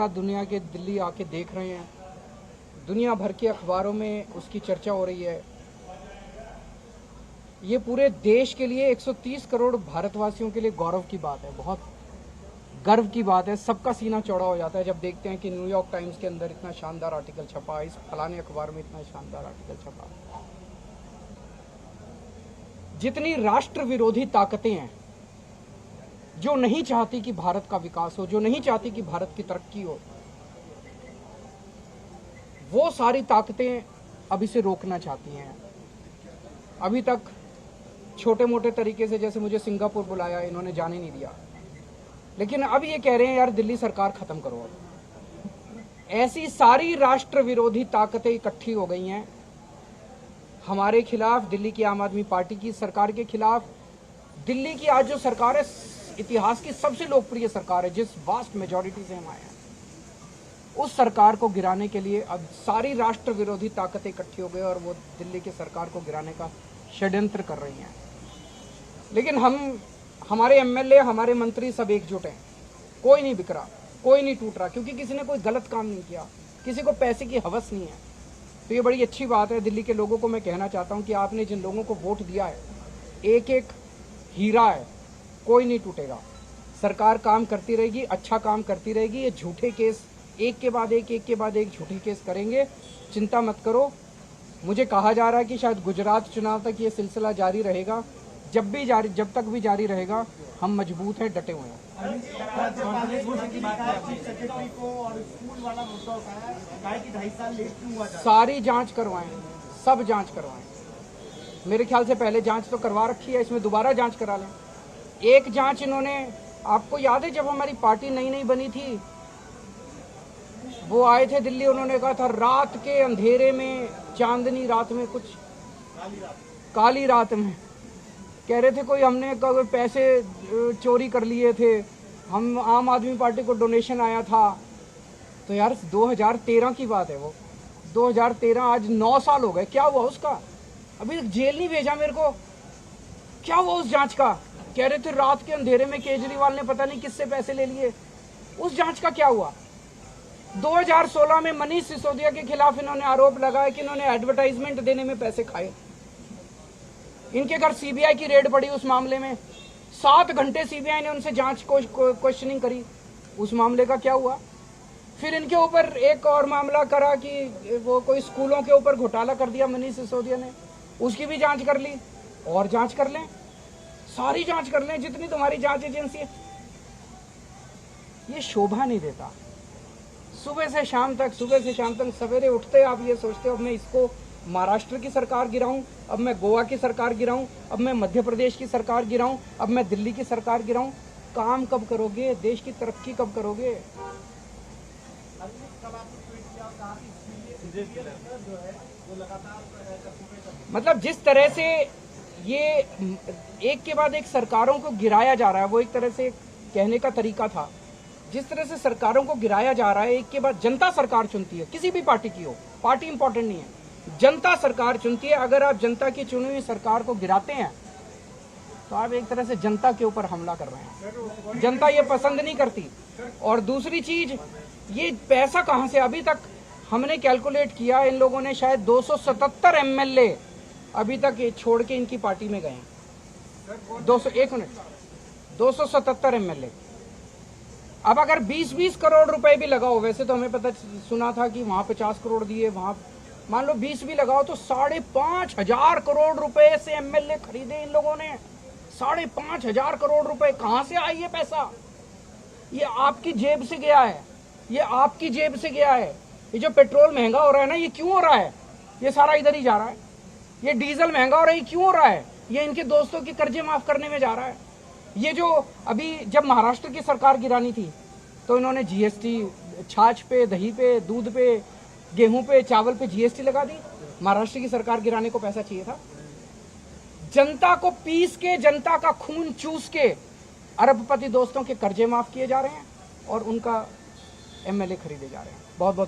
जनता दुनिया के दिल्ली आके देख रहे हैं, दुनिया भर के अखबारों में उसकी चर्चा हो रही है। ये पूरे देश के लिए 130 करोड़ भारतवासियों के लिए गौरव की बात है, बहुत गर्व की बात है। सबका सीना चौड़ा हो जाता है जब देखते हैं कि न्यूयॉर्क टाइम्स के अंदर इतना शानदार आर्टिकल छपा, इस फलाने अखबार में इतना शानदार आर्टिकल छपा। जितनी राष्ट्र विरोधी ताकतें हैं जो नहीं चाहती कि भारत का विकास हो, जो नहीं चाहती कि भारत की तरक्की हो, वो सारी ताकतें अब इसे रोकना चाहती हैं। अभी तक छोटे मोटे तरीके से, जैसे मुझे सिंगापुर बुलाया, इन्होंने जाने नहीं दिया, लेकिन अब ये कह रहे हैं यार दिल्ली सरकार खत्म करो। ऐसी सारी राष्ट्र विरोधी ताकतें इकट्ठी हो गई हैं हमारे खिलाफ, दिल्ली की आम आदमी पार्टी की सरकार के खिलाफ। दिल्ली की आज जो सरकार है, इतिहास की सबसे लोकप्रिय सरकार है, जिस वास्ट मेजॉरिटी से हम आए हैं, उस सरकार को गिराने के लिए अब सारी राष्ट्र विरोधी ताकतें इकट्ठी हो गई और वो दिल्ली की सरकार को गिराने का षड्यंत्र कर रही हैं। लेकिन हमारे एमएलए, हमारे मंत्री सब एकजुट हैं, कोई नहीं बिखरा, कोई नहीं टूट रहा, क्योंकि किसी ने कोई गलत काम नहीं किया, किसी को पैसे की हवस नहीं है। तो ये बड़ी अच्छी बात है। दिल्ली के लोगों को मैं कहना चाहता हूँ कि आपने जिन लोगों को वोट दिया है, एक एक हीरा है, कोई नहीं टूटेगा। सरकार काम करती रहेगी, अच्छा काम करती रहेगी। ये झूठे केस एक के बाद एक झूठे केस करेंगे, चिंता मत करो। मुझे कहा जा रहा है कि शायद गुजरात चुनाव तक ये सिलसिला जारी रहेगा। जब तक भी जारी रहेगा, हम मजबूत हैं, डटे हुए हैं। सारी जांच करवाएं, सब जांच करवाएं। मेरे ख्याल से पहले जांच तो करवा रखी है, इसमें दोबारा जांच करा लें। एक जांच इन्होंने, आपको याद है जब हमारी पार्टी नई नई बनी थी, वो आए थे दिल्ली, उन्होंने कहा था रात के अंधेरे में, चांदनी रात में, कुछ काली रात में, कह रहे थे कोई हमने पैसे चोरी कर लिए थे, हम आम आदमी पार्टी को डोनेशन आया था। तो यार 2013 की बात है, वो 2013, आज 9 साल हो गए। क्या हुआ उसका? अभी तक जेल नहीं भेजा मेरे को। क्या हुआ उस जांच का? कह रहे थे रात के अंधेरे में केजरीवाल ने पता नहीं किससे पैसे ले लिए। उस जांच का क्या हुआ? 2016 में मनीष सिसोदिया के खिलाफ इन्होंने आरोप लगाया कि इन्होंने एडवर्टाइजमेंट देने में पैसे खाए। इनके घर सीबीआई की रेड पड़ी उस मामले में, 7 घंटे सीबीआई ने उनसे जांच क्वेश्चनिंग करी। उस मामले का क्या हुआ? फिर इनके ऊपर एक और मामला करा कि वो कोई स्कूलों के ऊपर घोटाला कर दिया मनीष सिसोदिया ने, उसकी भी जांच कर ली। और जांच कर लें, सारी जांच कर लें, जितनी तुम्हारी जांच एजेंसी है। ये शोभा नहीं देता। सुबह से शाम तक सवेरे उठते आप ये सोचते हो अब मैं इसको महाराष्ट्र की सरकार गिराऊं, अब मैं गोवा की सरकार गिराऊं, अब मैं मध्य प्रदेश की सरकार गिराऊं, अब मैं दिल्ली की सरकार गिराऊं। काम कब करोगे? देश की तरक्की कब करोगे? मतलब जिस तरह से ये एक के बाद एक सरकारों को गिराया जा रहा है, वो एक तरह से कहने का तरीका था। जिस तरह से सरकारों को गिराया जा रहा है, एक के बाद जनता सरकार चुनती है, किसी भी पार्टी की हो, पार्टी इंपॉर्टेंट नहीं है, जनता सरकार चुनती है। अगर आप जनता की चुनी हुई सरकार को गिराते हैं तो आप एक तरह से जनता के ऊपर हमला कर रहे हैं। जनता ये पसंद नहीं करती। और दूसरी चीज, ये पैसा कहां से? अभी तक हमने कैलकुलेट किया, इन लोगों ने शायद 277 एमएलए अभी तक छोड़ के इनकी पार्टी में गए हैं। 277 एमएलए। अब अगर 20-20 करोड़ रुपए भी लगाओ, वैसे तो हमें पता सुना था कि वहां 50 करोड़ दिए, वहां मान लो 20 भी लगाओ, तो 5,500 करोड़ रुपए से एमएलए खरीदे इन लोगों ने। 5,500 करोड़ रुपए कहां से आई ये पैसा? ये आपकी जेब से गया है, ये आपकी जेब से गया है। ये जो पेट्रोल महंगा हो रहा है ना, ये क्यों हो रहा है? ये सारा इधर ही जा रहा है। ये डीजल महंगा हो रहा है, ये क्यों हो रहा है? ये इनके दोस्तों के कर्जे माफ करने में जा रहा है। ये जो अभी जब महाराष्ट्र की सरकार गिरानी थी तो इन्होंने जीएसटी, छाछ पे, दही पे, दूध पे, गेहूं पे, चावल पे जीएसटी लगा दी। महाराष्ट्र की सरकार गिराने को पैसा चाहिए था। जनता को पीस के, जनता का खून चूस के अरबपति दोस्तों के कर्जे माफ किए जा रहे हैं और उनका एमएलए खरीदे जा रहे हैं। बहुत बहुत